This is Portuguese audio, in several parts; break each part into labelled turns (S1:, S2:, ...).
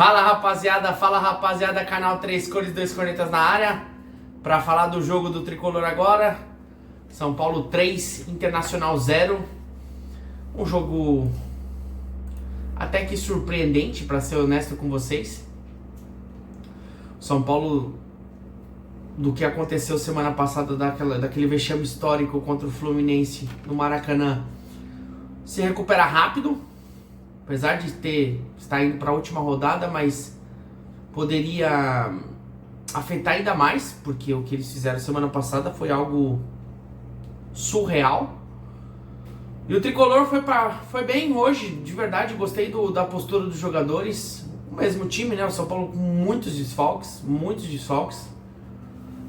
S1: Fala rapaziada, canal 3 Cores 2 Cornetas na área, para falar do jogo do Tricolor agora. São Paulo 3, Internacional 0. Um jogo até que surpreendente, para ser honesto com vocês. São Paulo, do que aconteceu semana passada, daquele vexame histórico contra o Fluminense no Maracanã, se recupera rápido, apesar de estar indo para a última rodada, mas poderia afetar ainda mais, porque o que eles fizeram semana passada foi algo surreal. E o Tricolor foi bem hoje, de verdade. Gostei da postura dos jogadores. O mesmo time, né? O São Paulo com muitos desfalques.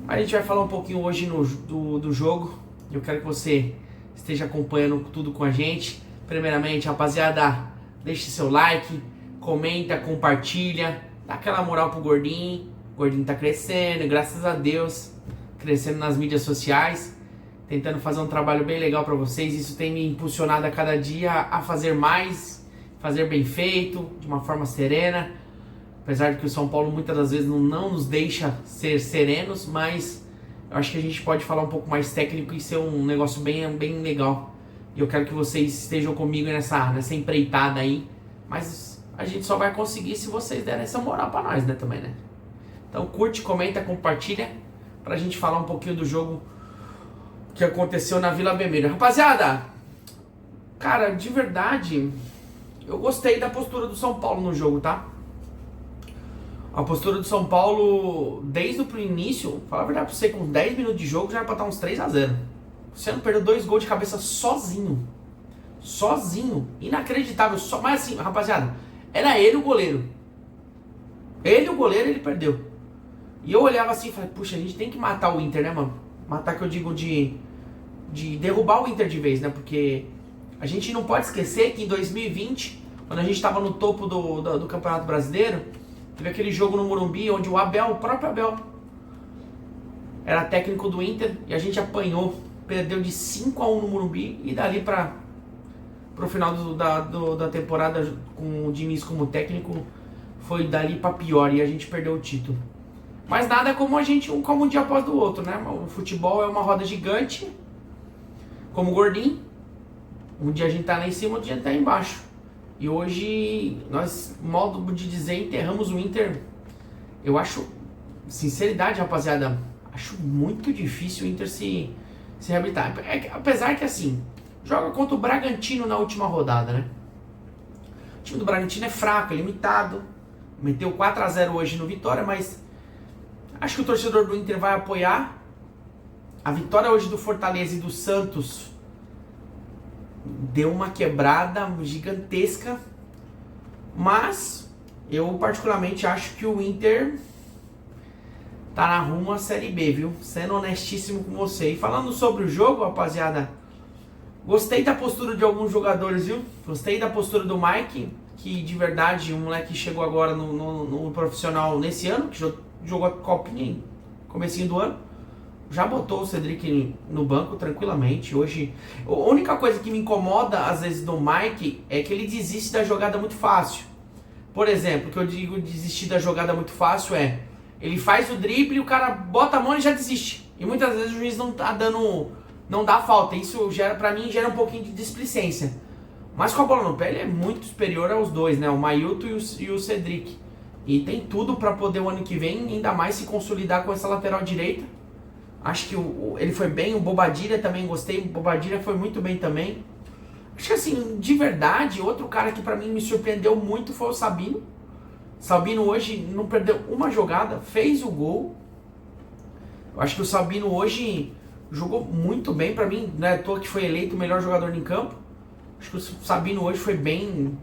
S1: A gente vai falar um pouquinho hoje do jogo. Eu quero que você esteja acompanhando tudo com a gente. Primeiramente, rapaziada, deixe seu like, comenta, compartilha, dá aquela moral pro Gordinho. O Gordinho tá crescendo, graças a Deus, crescendo nas mídias sociais, tentando fazer um trabalho bem legal para vocês. Isso tem me impulsionado a cada dia a fazer mais, fazer bem feito, de uma forma serena. Apesar de que o São Paulo muitas das vezes não nos deixa ser serenos, mas eu acho que a gente pode falar um pouco mais técnico e ser um negócio bem legal. E eu quero que vocês estejam comigo nessa empreitada aí. Mas a gente só vai conseguir se vocês derem essa moral pra nós, né, também, né? Então curte, comenta, compartilha, pra gente falar um pouquinho do jogo que aconteceu na Vila Belmiro. Rapaziada, cara, de verdade, eu gostei da postura do São Paulo no jogo, tá? A postura do São Paulo, desde o início, falar a verdade pra você, com 10 minutos de jogo já era pra estar uns 3-0. Você não perdeu 2 gols de cabeça sozinho. Inacreditável. Mas assim, rapaziada, era ele o goleiro. Ele perdeu. E eu olhava assim e falei, puxa, a gente tem que matar o Inter, né, mano? Matar, que eu digo, de derrubar o Inter de vez, né? Porque a gente não pode esquecer que em 2020, quando a gente tava no topo do Campeonato Brasileiro, teve aquele jogo no Morumbi, onde o próprio Abel, era técnico do Inter, e a gente apanhou. Perdeu de 5-1 no Morumbi, e dali pro final da temporada, com o Diniz como técnico, foi dali pra pior, e a gente perdeu o título. Mas nada como como um dia após do outro, né? O futebol é uma roda gigante, como o Gordinho. Um dia a gente tá lá em cima, outro dia a gente tá embaixo. E hoje, nós, modo de dizer, enterramos o Inter. Eu acho, sinceridade, rapaziada, acho muito difícil o Inter se reabilitar. Apesar que, assim, joga contra o Bragantino na última rodada, né? O time do Bragantino é fraco, é limitado. Meteu 4-0 hoje no Vitória, mas acho que o torcedor do Inter vai apoiar. A vitória hoje do Fortaleza e do Santos deu uma quebrada gigantesca. Mas eu particularmente acho que o Inter tá na rumo à Série B, viu? Sendo honestíssimo com você. E falando sobre o jogo, rapaziada, gostei da postura de alguns jogadores, viu? Gostei da postura do Mike, que de verdade, um moleque que chegou agora no profissional nesse ano, que jogou a copinha em comecinho do ano, já botou o Cedric no banco tranquilamente. Hoje, a única coisa que me incomoda às vezes do Mike é que ele desiste da jogada muito fácil. Por exemplo, o que eu digo desistir da jogada muito fácil é: ele faz o drible, o cara bota a mão e já desiste. E muitas vezes o juiz não dá falta. Isso pra mim gera um pouquinho de displicência. Mas com a bola no pé ele é muito superior aos dois, né? O Mailton e o Cedric. E tem tudo pra poder o ano que vem ainda mais se consolidar com essa lateral direita. Acho que ele foi bem, o Bobadilla também gostei. O Bobadilla foi muito bem também. Acho que assim, de verdade, outro cara que pra mim me surpreendeu muito foi o Sabino. Sabino hoje não perdeu uma jogada, fez o gol. Eu acho que o Sabino hoje jogou muito bem. Pra mim, não é à toa que foi eleito o melhor jogador em campo. Acho que o Sabino hoje foi bem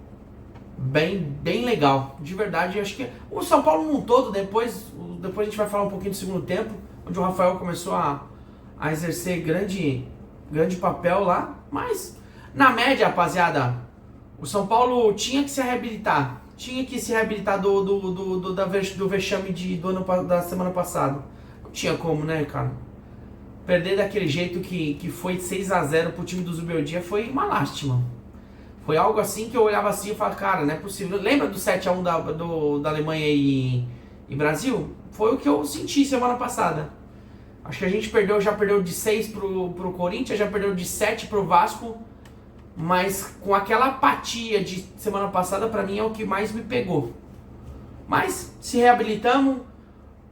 S1: legal. De verdade, acho que o São Paulo num todo, depois a gente vai falar um pouquinho do segundo tempo, onde o Rafael começou a exercer grande papel lá. Mas, na média, rapaziada, o São Paulo tinha que se reabilitar. Do vexame da semana passada. Não tinha como, né, cara? Perder daquele jeito que foi 6-0 pro time do Zubeldia foi uma lástima. Foi algo assim que eu olhava assim e falava, cara, não é possível. Lembra do 7-1 da Alemanha e Brasil? Foi o que eu senti semana passada. Acho que a gente já perdeu de 6 pro Corinthians, já perdeu de 7 pro Vasco. Mas com aquela apatia de semana passada, pra mim é o que mais me pegou. Mas se reabilitamos,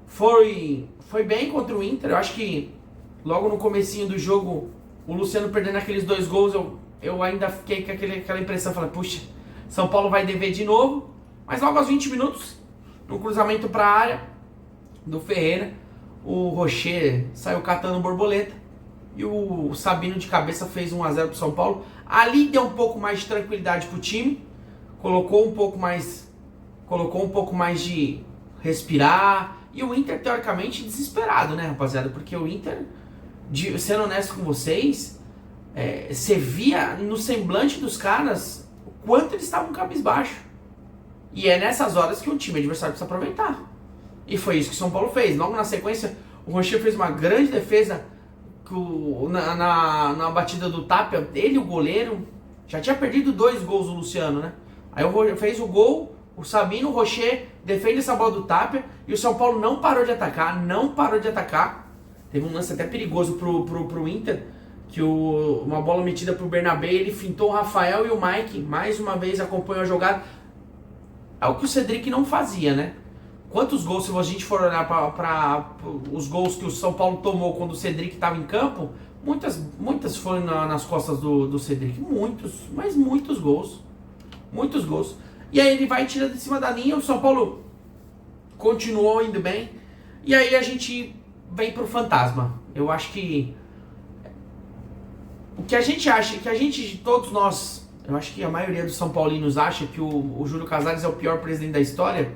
S1: foi bem contra o Inter. Eu acho que logo no comecinho do jogo, o Luciano perdendo aqueles 2 gols, eu ainda fiquei com aquela impressão, falei, puxa, São Paulo vai dever de novo. Mas logo aos 20 minutos, no cruzamento para a área do Ferreira, o Rocher saiu catando borboleta e o Sabino de cabeça fez 1-0 pro São Paulo. Ali deu um pouco mais de tranquilidade pro time, colocou um pouco mais de respirar. E o Inter, teoricamente, desesperado, né, rapaziada? Porque o Inter, sendo honesto com vocês, você via no semblante dos caras o quanto eles estavam cabisbaixo. E é nessas horas que o time adversário precisa aproveitar. E foi isso que o São Paulo fez. Logo na sequência, o Rocher fez uma grande defesa na batida do Tapia. Ele, o goleiro, já tinha perdido 2 gols do Luciano, né? Aí fez o gol, o Sabino, o Rocher defende essa bola do Tapia e o São Paulo não parou de atacar, Teve um lance até perigoso pro Inter, que uma bola metida pro Bernabé, ele fintou o Rafael e o Mike, mais uma vez acompanhou a jogada. É o que o Cedric não fazia, né? Quantos gols, se a gente for olhar para os gols que o São Paulo tomou quando o Cedric estava em campo, muitas foram nas costas do Cedric. Muitos gols. Muitos gols. E aí ele vai e tira de cima da linha, o São Paulo continuou indo bem. E aí a gente vem pro fantasma. Eu acho que o que a gente acha, todos nós, eu acho que a maioria dos São Paulinos acha que o Júlio Casares é o pior presidente da história,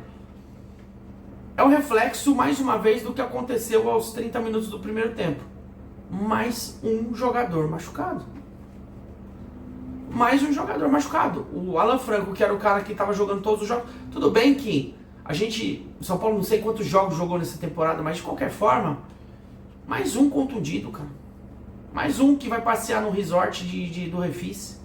S1: é o reflexo, mais uma vez, do que aconteceu aos 30 minutos do primeiro tempo. Mais um jogador machucado. O Alan Franco, que era o cara que estava jogando todos os jogos. Tudo bem que o São Paulo não sei quantos jogos jogou nessa temporada, mas de qualquer forma, mais um contundido, cara. Mais um que vai passear no resort do Refis.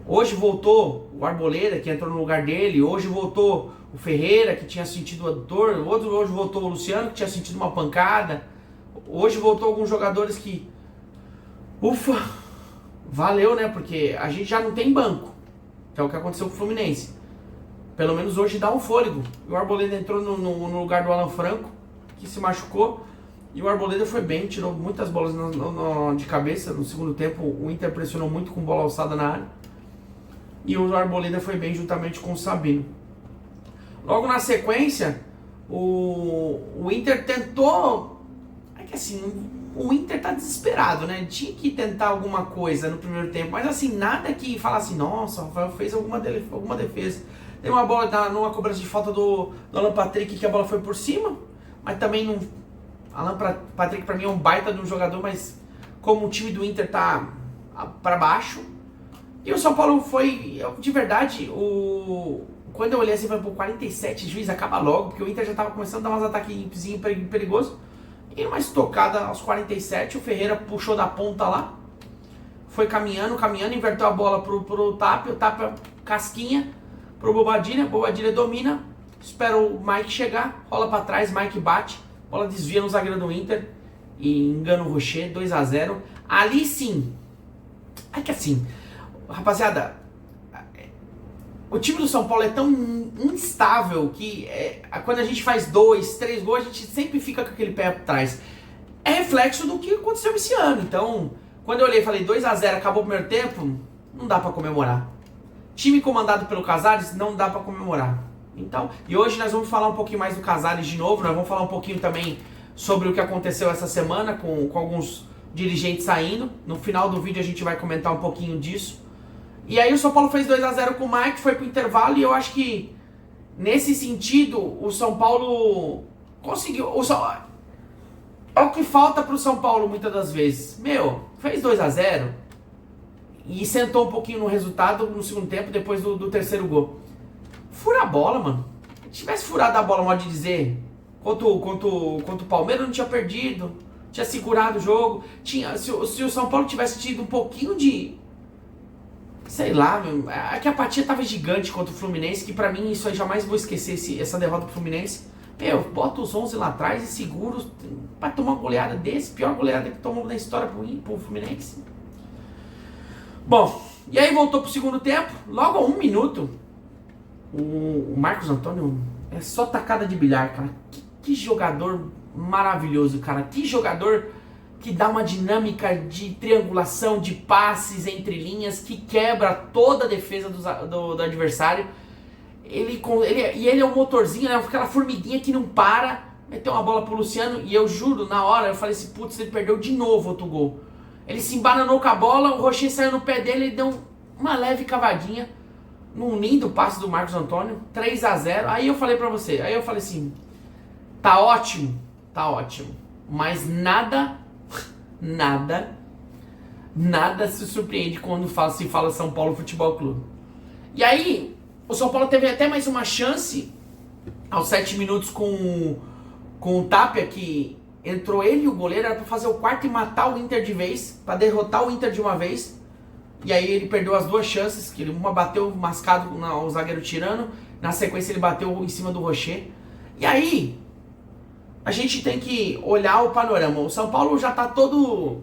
S1: Hoje voltou o Arboleda, que entrou no lugar dele. Hoje voltou o Ferreira, que tinha sentido a dor. Hoje voltou o Luciano, que tinha sentido uma pancada. Hoje voltou alguns jogadores que... Ufa! Valeu, né? Porque a gente já não tem banco. Que é o que aconteceu com o Fluminense. Pelo menos hoje dá um fôlego. E o Arboleda entrou no lugar do Alan Franco, que se machucou. E o Arboleda foi bem, tirou muitas bolas de cabeça. No segundo tempo, o Inter pressionou muito com bola alçada na área. E o Arboleda foi bem juntamente com o Sabino. Logo na sequência, o Inter tentou... É que assim, o Inter tá desesperado, né? Tinha que tentar alguma coisa no primeiro tempo. Mas assim, nada que falasse, nossa, o Rafael fez alguma defesa. Tem uma bola numa cobrança de falta do Alan Patrick, que a bola foi por cima. Mas também não... Alan Patrick pra mim é um baita de um jogador, mas como o time do Inter tá pra baixo. E o São Paulo foi, de verdade, quando eu olhei assim, foi por 47, juiz, acaba logo, porque o Inter já tava começando a dar uns ataquezinhos perigosos. E numa estocada aos 47, o Ferreira puxou da ponta lá, foi caminhando, inverteu a bola pro Tapia, o Tapia casquinha pro Bobadilha domina, espera o Mike chegar, rola pra trás, Mike bate, bola desvia no zagueiro do Inter e engana o Rocher, 2-0. Ali sim, é que assim, rapaziada, o time do São Paulo é tão instável que quando a gente faz 2, 3 gols, a gente sempre fica com aquele pé atrás. É reflexo do que aconteceu esse ano. Então, quando eu olhei e falei 2-0, acabou o primeiro tempo, não dá pra comemorar. Time comandado pelo Casares, não dá pra comemorar. Então, e hoje nós vamos falar um pouquinho mais do Casares de novo, nós vamos falar um pouquinho também sobre o que aconteceu essa semana com alguns dirigentes saindo. No final do vídeo a gente vai comentar um pouquinho disso. E aí o São Paulo fez 2-0 com o Mike, foi pro intervalo e eu acho que nesse sentido o São Paulo conseguiu. É o que falta pro São Paulo muitas das vezes. Fez 2-0 e sentou um pouquinho no resultado no segundo tempo depois do terceiro gol. Fura a bola, mano. Se tivesse furado a bola, modo de dizer, contra o Palmeiras não tinha perdido, tinha segurado o jogo. Se o São Paulo tivesse tido um pouquinho de sei lá, é que a apatia tava gigante contra o Fluminense, que pra mim isso aí jamais vou esquecer, essa derrota pro Fluminense. Meu, bota os 11 lá atrás e segura pra tomar uma goleada desse, pior goleada que tomou na história pro Fluminense. Bom, e aí voltou pro segundo tempo, logo a 1 minuto, o Marcos Antônio é só tacada de bilhar, cara. Que jogador maravilhoso, cara. Que jogador que dá uma dinâmica de triangulação, de passes entre linhas, que quebra toda a defesa do adversário. Ele é um motorzinho, né? Aquela formiguinha que não para. Meteu uma bola pro Luciano e eu juro, na hora, eu falei assim, putz, ele perdeu de novo outro gol. Ele se embananou com a bola, o Rocher saiu no pé dele, ele deu uma leve cavadinha num lindo passe do Marcos Antônio, 3-0. Aí eu falei pra você, aí eu falei assim, tá ótimo, mas nada se surpreende quando se fala São Paulo Futebol Clube. E aí, o São Paulo teve até mais uma chance aos 7 minutos com o Tapia, que entrou ele e o goleiro, era pra fazer o quarto e matar o Inter de vez, pra derrotar o Inter de uma vez. E aí ele perdeu as duas chances, que uma bateu mascado o zagueiro tirando, na sequência ele bateu em cima do Rocher. E aí, a gente tem que olhar o panorama. O São Paulo já tá todo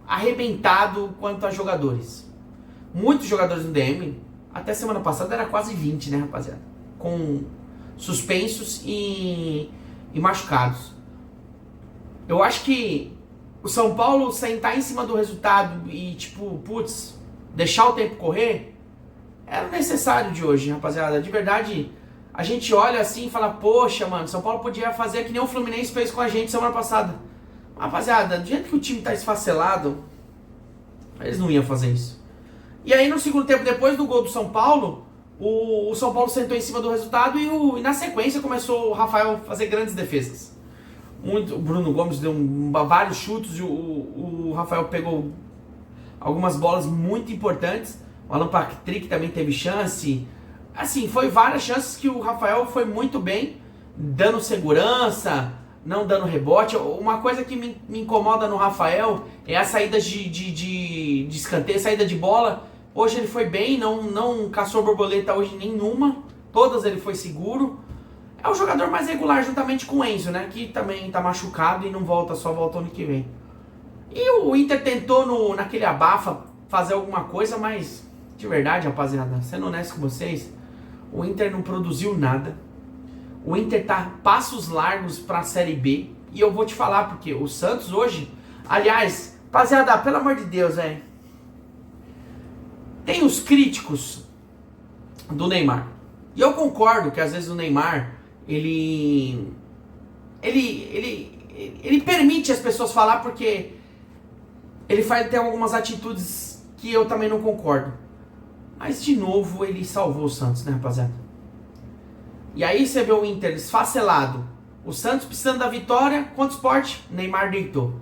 S1: arrebentado quanto a jogadores. Muitos jogadores no DM, até semana passada era quase 20, né, rapaziada? Com suspensos e machucados. Eu acho que o São Paulo sentar em cima do resultado e, tipo, putz, deixar o tempo correr, era necessário de hoje, rapaziada. De verdade, a gente olha assim e fala, poxa, mano, São Paulo podia fazer que nem o Fluminense fez com a gente semana passada. Rapaziada, do jeito que o time tá esfacelado, eles não iam fazer isso. E aí no segundo tempo, depois do gol do São Paulo, o São Paulo sentou em cima do resultado e na sequência começou o Rafael a fazer grandes defesas. O Bruno Gomes deu vários chutes e o Rafael pegou algumas bolas muito importantes. O Alan Patrick também teve chance. Assim, foi várias chances que o Rafael foi muito bem, dando segurança, não dando rebote. Uma coisa que me incomoda no Rafael é as saídas de escanteio, saída de bola. Hoje ele foi bem, não caçou borboleta hoje nenhuma. Todas ele foi seguro. É o jogador mais regular juntamente com o Enzo, né? Que também tá machucado e não volta, só volta ano que vem. E o Inter tentou naquele abafa fazer alguma coisa, mas de verdade, rapaziada, sendo honesto com vocês, o Inter não produziu nada. O Inter tá passos largos pra Série B. E eu vou te falar porque o Santos hoje, aliás, rapaziada, pelo amor de Deus, tem os críticos do Neymar. E eu concordo que às vezes o Neymar ele permite as pessoas falar porque ele tem algumas atitudes que eu também não concordo. Mas de novo ele salvou o Santos, né, rapaziada? E aí você vê o Inter esfacelado, o Santos precisando da vitória contra o Sport, Neymar deitou.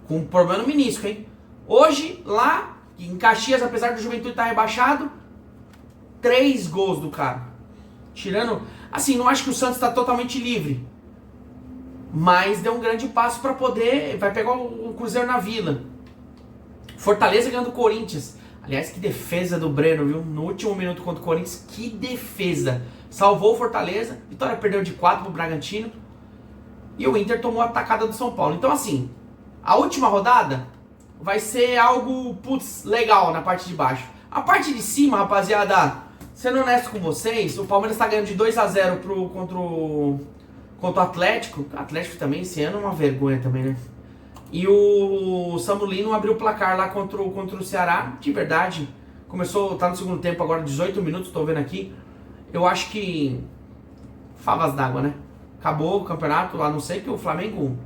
S1: Com um problema no menisco, hein? Hoje, lá em Caxias, apesar do Juventude estar rebaixado, 3 gols do cara. Tirando, assim, não acho que o Santos está totalmente livre, mas deu um grande passo para poder, vai pegar o Cruzeiro na Vila. Fortaleza ganhando o Corinthians. Aliás, que defesa do Breno, viu? No último minuto contra o Corinthians, que defesa. Salvou o Fortaleza, Vitória perdeu de 4 pro Bragantino e o Inter tomou a atacada do São Paulo. Então, assim, a última rodada vai ser algo, putz, legal na parte de baixo. A parte de cima, rapaziada, sendo honesto com vocês, o Palmeiras tá ganhando de 2-0 contra o Atlético. O Atlético também, esse ano, é uma vergonha também, né? E o Samulino abriu o placar lá contra o Ceará. De verdade, começou, tá no segundo tempo agora, 18 minutos, tô vendo aqui. Eu acho que favas d'água, né? Acabou o campeonato, a não ser que o Flamengo...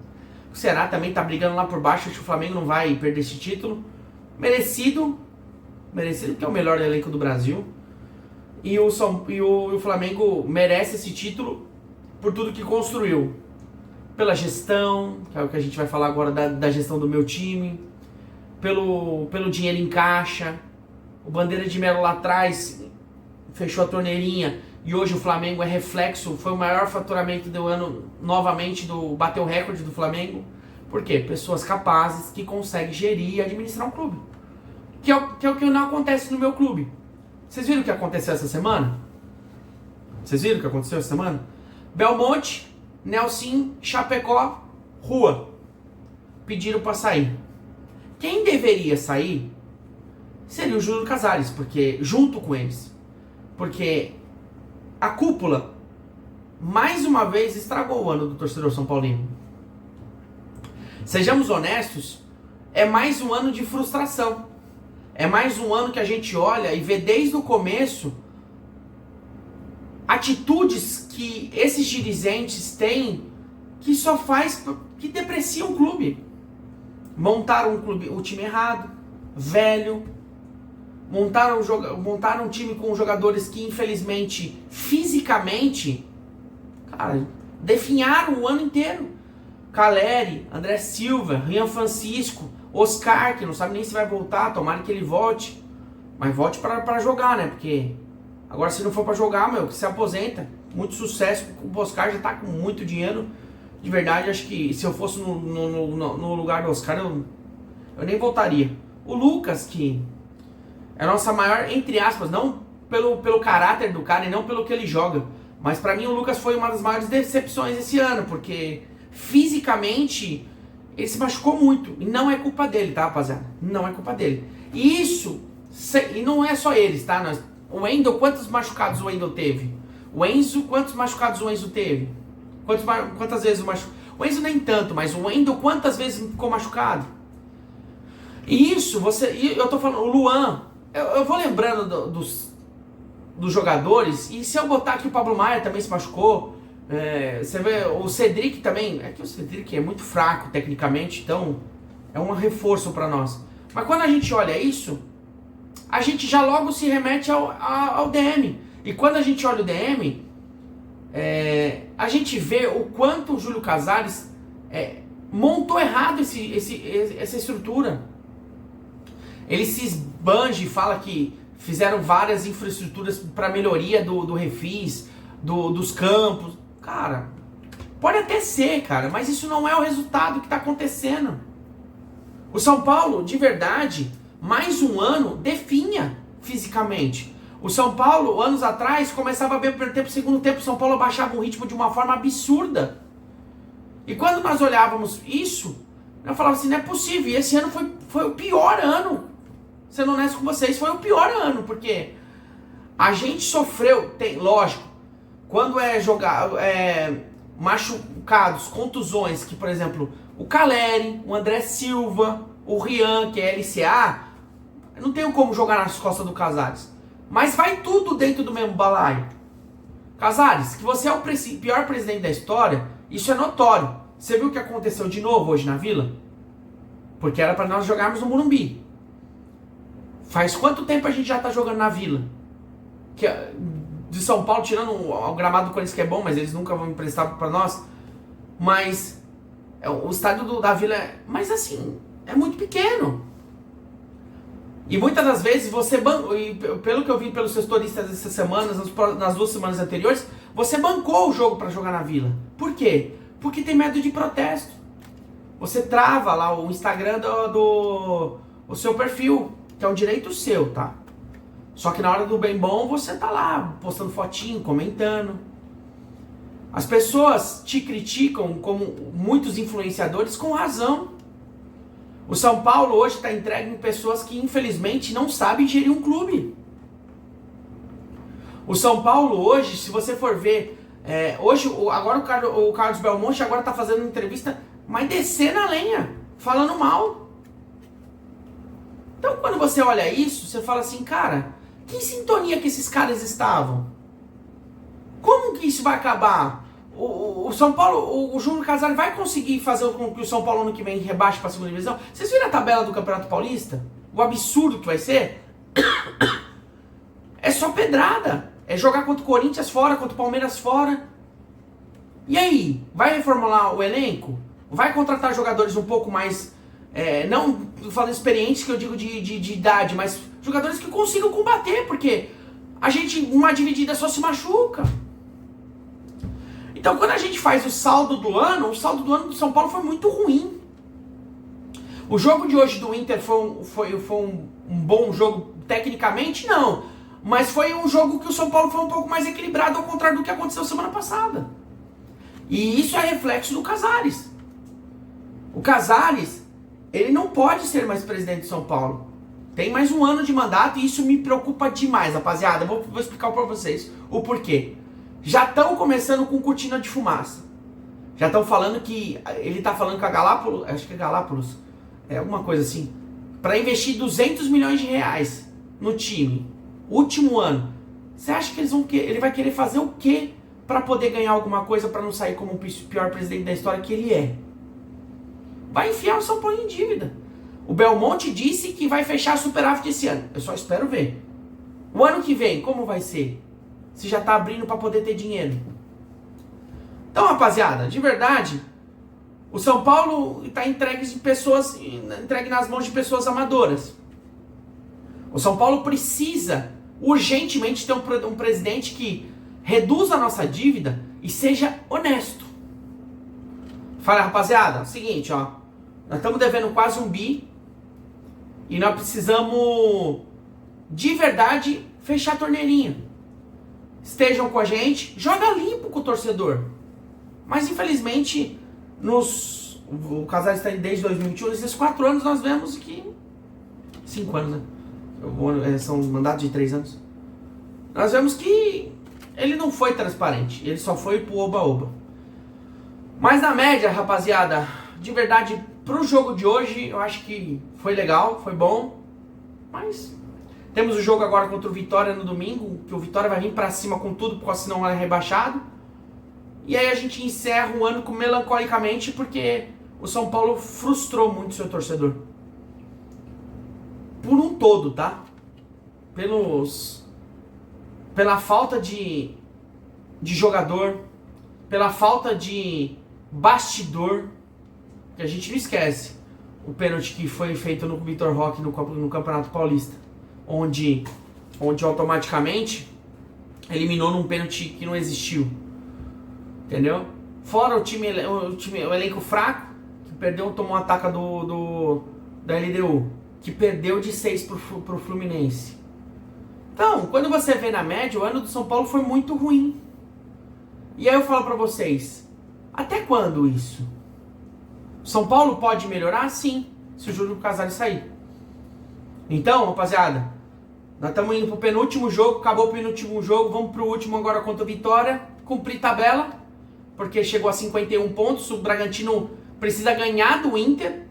S1: O Ceará também tá brigando lá por baixo, acho que o Flamengo não vai perder esse título. Merecido, que é o melhor elenco do Brasil. E o Flamengo merece esse título por tudo que construiu. Pela gestão, que é o que a gente vai falar agora da gestão do meu time. Pelo dinheiro em caixa. O Bandeira de Melo lá atrás fechou a torneirinha. E hoje o Flamengo é reflexo. Foi o maior faturamento do ano, novamente, bateu o recorde do Flamengo. Por quê? Pessoas capazes que conseguem gerir e administrar um clube. Que é o que não acontece no meu clube. Vocês viram o que aconteceu essa semana? Vocês viram o que aconteceu essa semana? Belmonte, Nelson, Chapecó, Rua. Pediram para sair. Quem deveria sair seria o Júlio Casares, porque junto com eles. Porque a cúpula, mais uma vez, estragou o ano do torcedor São Paulino. Sejamos honestos, é mais um ano de frustração. É mais um ano que a gente olha e vê desde o começo atitudes que esses dirigentes têm que só faz, que depreciam o clube. Montaram o time errado, velho. Montaram um time com jogadores que, infelizmente, fisicamente, cara, definharam o ano inteiro. Caleri, André Silva, Rian Francisco, Oscar, que não sabe nem se vai voltar, tomara que ele volte. Mas volte para jogar, né? Porque agora se não for para jogar, que se aposenta. Muito sucesso, o Oscar já tá com muito dinheiro. De verdade, acho que se eu fosse no lugar do Oscar, eu nem voltaria. O Lucas, que é a nossa maior, entre aspas, não pelo caráter do cara e não pelo que ele joga, mas pra mim o Lucas foi uma das maiores decepções esse ano, porque fisicamente ele se machucou muito. E não é culpa dele, tá, rapaziada? Não é culpa dele. E isso, e não é só eles, tá? O Wendel, quantos machucados o Wendel teve? O Enzo, quantos machucados o Enzo teve? Quantas vezes o machucado? O Enzo nem tanto, mas o Wendel quantas vezes ficou machucado? E isso, eu tô falando, o Luan, eu vou lembrando dos jogadores, e se eu botar aqui o Pablo Maia também se machucou, você vê, o Cedric também, é que o Cedric é muito fraco tecnicamente, então é um reforço para nós. Mas quando a gente olha isso, a gente já logo se remete ao DM. E quando a gente olha o DM, a gente vê o quanto o Júlio Casares montou errado essa estrutura. Ele se esbanja e fala que fizeram várias infraestruturas para melhoria do refis, dos campos. Cara, pode até ser, cara, mas isso não é o resultado que está acontecendo. O São Paulo, de verdade, mais um ano definha fisicamente. O São Paulo, anos atrás, começava bem o primeiro tempo, segundo tempo, o São Paulo baixava o ritmo de uma forma absurda. E quando nós olhávamos isso, eu falava assim, não é possível. E esse ano foi o pior ano. Sendo honesto com vocês, foi o pior ano, porque a gente sofreu, lógico, quando machucados, contusões, que por exemplo, o Caleri, o André Silva, o Rian, que é LCA, não tenho como jogar nas costas do Casares. Mas vai tudo dentro do mesmo balaio. Casares, que você é o pior presidente da história, isso é notório. Você viu o que aconteceu de novo hoje na Vila? Porque era para nós jogarmos no Morumbi. Faz quanto tempo a gente já tá jogando na Vila? De São Paulo, tirando o gramado do Corinthians que é bom, mas eles nunca vão emprestar para nós. Mas o estádio da Vila mas assim, é muito pequeno. E muitas das vezes pelo que eu vi pelos setoristas essas semanas, nas 2 semanas anteriores, você bancou o jogo para jogar na Vila. Por quê? Porque tem medo de protesto. Você trava lá o Instagram o seu perfil, que é um direito seu, tá? Só que na hora do bem bom, você tá lá, postando fotinho, comentando. As pessoas te criticam, como muitos influenciadores, com razão. O São Paulo hoje está entregue em pessoas que, infelizmente, não sabem gerir um clube. O São Paulo hoje, se você for ver... agora o Carlos Belmonte agora está fazendo uma entrevista, mas descendo a lenha, falando mal. Então, quando você olha isso, você fala assim, cara, que sintonia que esses caras estavam? Como que isso vai acabar? O São Paulo, o Júlio Casares vai conseguir fazer com que o São Paulo ano que vem rebaixe para a segunda divisão? Vocês viram a tabela do Campeonato Paulista? O absurdo que vai ser? É só pedrada. É jogar contra o Corinthians fora, contra o Palmeiras fora. E aí? Vai reformular o elenco? Vai contratar jogadores um pouco mais... não falando experientes, que eu digo de idade, mas jogadores que consigam combater, porque a gente, uma dividida só se machuca. Então, quando a gente faz o saldo do ano do São Paulo foi muito ruim. O jogo de hoje do Inter foi um bom jogo tecnicamente? Não. Mas foi um jogo que o São Paulo foi um pouco mais equilibrado, ao contrário do que aconteceu semana passada. E isso é reflexo do Casares. O Casares, ele não pode ser mais presidente de São Paulo. Tem mais um ano de mandato e isso me preocupa demais, rapaziada. Vou explicar para vocês o porquê. Já estão começando com cortina de fumaça. Já estão falando que... Ele tá falando com a Galápagos, acho que é Galápagos, é alguma coisa assim, para investir 200 milhões de reais no time. Último ano. Você acha que ele vai querer fazer o quê para poder ganhar alguma coisa, para não sair como o pior presidente da história que ele é? Vai enfiar o São Paulo em dívida. O Belmonte disse que vai fechar superávit esse ano. Eu só espero ver. O ano que vem, como vai ser? Se já tá abrindo para poder ter dinheiro. Então, rapaziada, de verdade, o São Paulo está entregue nas mãos de pessoas amadoras. O São Paulo precisa urgentemente ter um presidente que reduza a nossa dívida e seja honesto. Fala, rapaziada, seguinte, ó. Nós estamos devendo quase 1 bi e nós precisamos, de verdade, fechar a torneirinha. Estejam com a gente, joga limpo com o torcedor. Mas, infelizmente, o Casares está desde 2021, nesses 4 anos nós vemos que... 5 anos, né? São mandatos de 3 anos. Nós vemos que ele não foi transparente, ele só foi pro oba-oba. Mas na média, rapaziada, de verdade, pro jogo de hoje, eu acho que foi legal, foi bom. Mas temos o jogo agora contra o Vitória no domingo, que o Vitória vai vir pra cima com tudo, porque senão é rebaixado. E aí a gente encerra o ano melancolicamente, porque o São Paulo frustrou muito seu torcedor. Por um todo, tá? Pela falta de jogador, pela falta de bastidor, que a gente não esquece o pênalti que foi feito no Vitor Roque no Campeonato Paulista, onde automaticamente eliminou num pênalti que não existiu, entendeu? Fora o elenco fraco, que perdeu, tomou um ataque da LDU, que perdeu de 6 pro Fluminense. Então, quando você vê na média, o ano do São Paulo foi muito ruim. E aí eu falo pra vocês, até quando isso? São Paulo pode melhorar? Sim, se o Júlio Casares sair. Então, rapaziada, nós estamos indo pro penúltimo jogo, acabou o penúltimo jogo, vamos pro último agora contra o Vitória, cumprir tabela, porque chegou a 51 pontos, o Bragantino precisa ganhar do Inter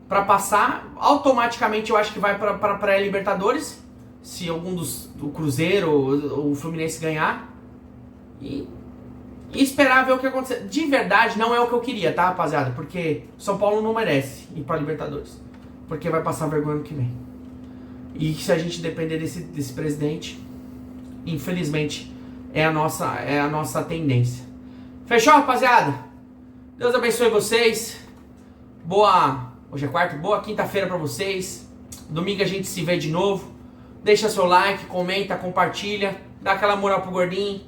S1: para passar, automaticamente eu acho que vai para pré-Libertadores, se algum do Cruzeiro ou o Fluminense ganhar, e esperar ver o que acontecer. De verdade, não é o que eu queria, tá, rapaziada? Porque São Paulo não merece ir para Libertadores, porque vai passar vergonha no que vem. E se a gente depender desse presidente, infelizmente, é a nossa tendência. Fechou, rapaziada? Deus abençoe vocês. Hoje é quarta, boa quinta-feira pra vocês. Domingo a gente se vê de novo. Deixa seu like, comenta, compartilha, dá aquela moral pro gordinho.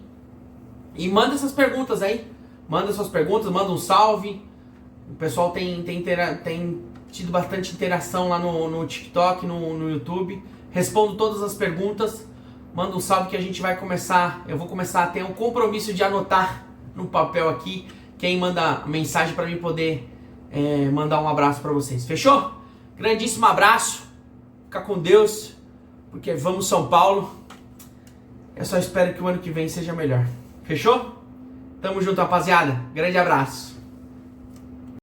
S1: E manda essas perguntas aí. Manda suas perguntas, manda um salve. O pessoal tem tido bastante interação lá no TikTok, no YouTube. Respondo todas as perguntas. Manda um salve que a gente vai começar. Eu vou começar a ter um compromisso de anotar no papel aqui quem manda mensagem para mim poder mandar um abraço para vocês. Fechou? Grandíssimo abraço. Fica com Deus. Porque vamos São Paulo. Eu só espero que o ano que vem seja melhor. Fechou? Tamo junto, rapaziada. Grande abraço.